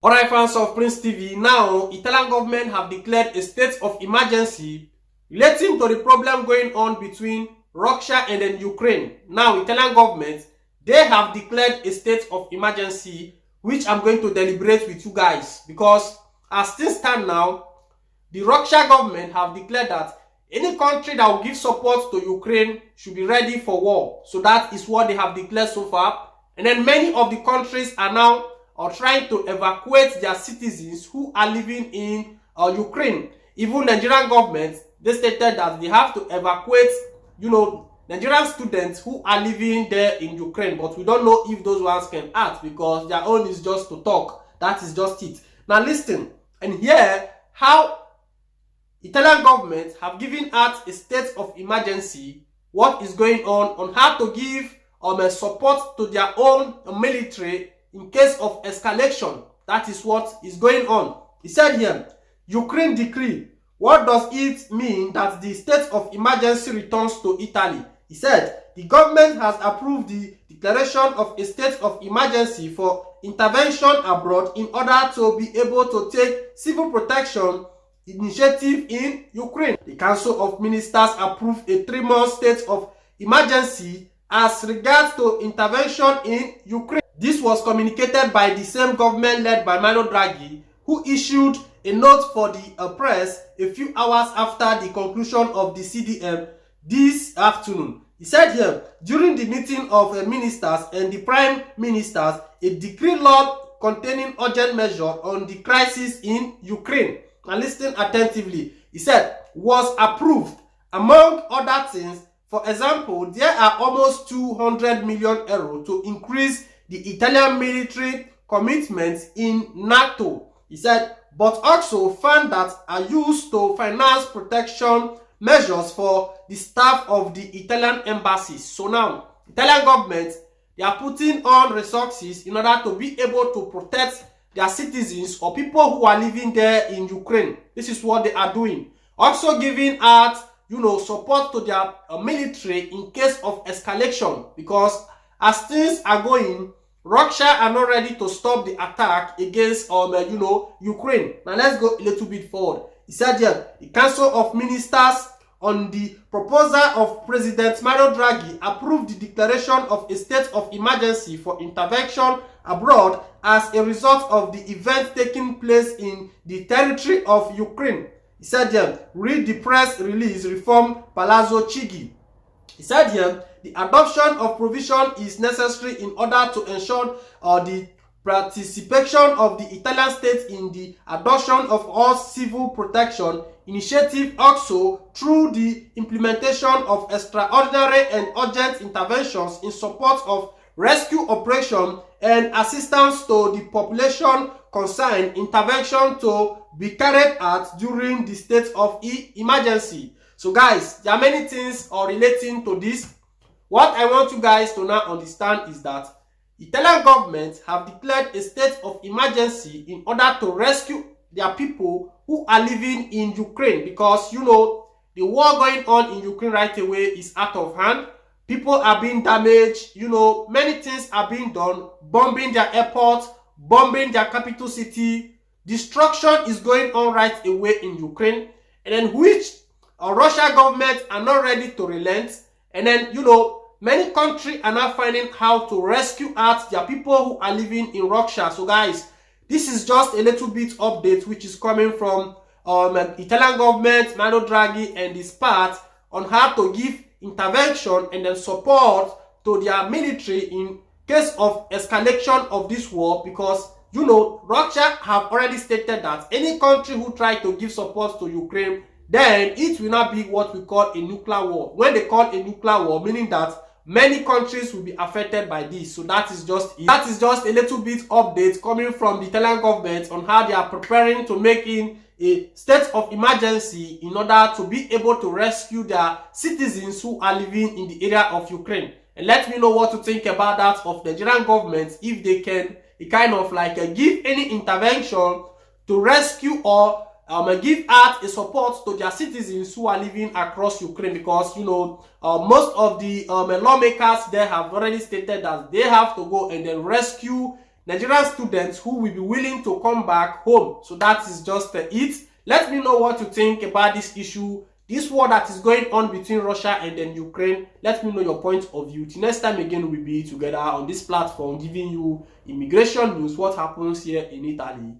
Alright, fans of Prince TV, now Italian government have declared a state of emergency relating to the problem going on between Russia and then Ukraine. Now Italian government, they have declared a state of emergency, which I'm going to deliberate with you guys, because as things stand now, the Russian government have declared that any country that will give support to Ukraine should be ready for war. So that is what they have declared so far. And then many of the countries are now trying to evacuate their citizens who are living in Ukraine. Even Nigerian government, they stated that they have to evacuate, Nigerian students who are living there in Ukraine. But we don't know if those ones can act, because their own is just to talk. That is just it. Now listen, and here how Italian government have given out a state of emergency, what is going on how to give support to their own military in case of escalation. That is what is going on. He said here, Ukraine decree. What does it mean that the state of emergency returns to Italy? He said, the government has approved the declaration of a state of emergency for intervention abroad in order to be able to take civil protection initiative in Ukraine. The Council of Ministers approved a 3-month state of emergency as regards to intervention in Ukraine. This was communicated by the same government led by Mario Draghi, who issued a note for the press a few hours after the conclusion of the CDM this afternoon. He said here, during the meeting of ministers and the prime ministers, a decree law containing urgent measures on the crisis in Ukraine, and listen attentively, he said, was approved. Among other things, for example, there are almost 200 million euros to increase the Italian military commitments in NATO. He said, but also funds that are used to finance protection measures for the staff of the Italian embassies. So now, Italian government, they are putting on resources in order to be able to protect their citizens or people who are living there in Ukraine. This is what they are doing. Also giving out, support to their military in case of escalation, because as things are going, Russia are not ready to stop the attack against Ukraine. Now let's go a little bit forward. He said here, the Council of Ministers on the proposal of President Mario Draghi approved the declaration of a state of emergency for intervention abroad as a result of the event taking place in the territory of Ukraine. He said here, read the press release from Palazzo Chigi. He said here, the adoption of provision is necessary in order to ensure the participation of the Italian state in the adoption of all civil protection initiative, also through the implementation of extraordinary and urgent interventions in support of rescue operation and assistance to the population concerned, intervention to be carried out during the state of emergency. So guys, there are many things relating to this. What I want you guys to now understand is that Italian government have declared a state of emergency in order to rescue their people who are living in Ukraine, because the war going on in Ukraine right away is out of hand. People are being damaged, many things are being done, bombing their airports, bombing their capital city. Destruction is going on right away in Ukraine, and then which Russian government are not ready to relent. And then, many countries are now finding how to rescue out their people who are living in Russia. So guys, this is just a little bit update which is coming from Italian government, Mario Draghi and his part on how to give intervention and then support to their military in case of escalation of this war, because Russia have already stated that any country who try to give support to Ukraine, then it will not be what we call a nuclear war. When they call a nuclear war, meaning that many countries will be affected by this. So that is just it. That is just a little bit update coming from the Italian government on how they are preparing to make in a state of emergency in order to be able to rescue their citizens who are living in the area of Ukraine. And let me know what to think about that of the Nigerian government, if they can give any intervention to rescue or give out a support to their citizens who are living across Ukraine, because most of the lawmakers there have already stated that they have to go and then rescue Nigerian students who will be willing to come back home. So that is just it. Let me know what you think about this issue, this war that is going on between Russia and then Ukraine. Let me know your point of view. Till next time again, we'll be together on this platform giving you immigration news, what happens here in Italy.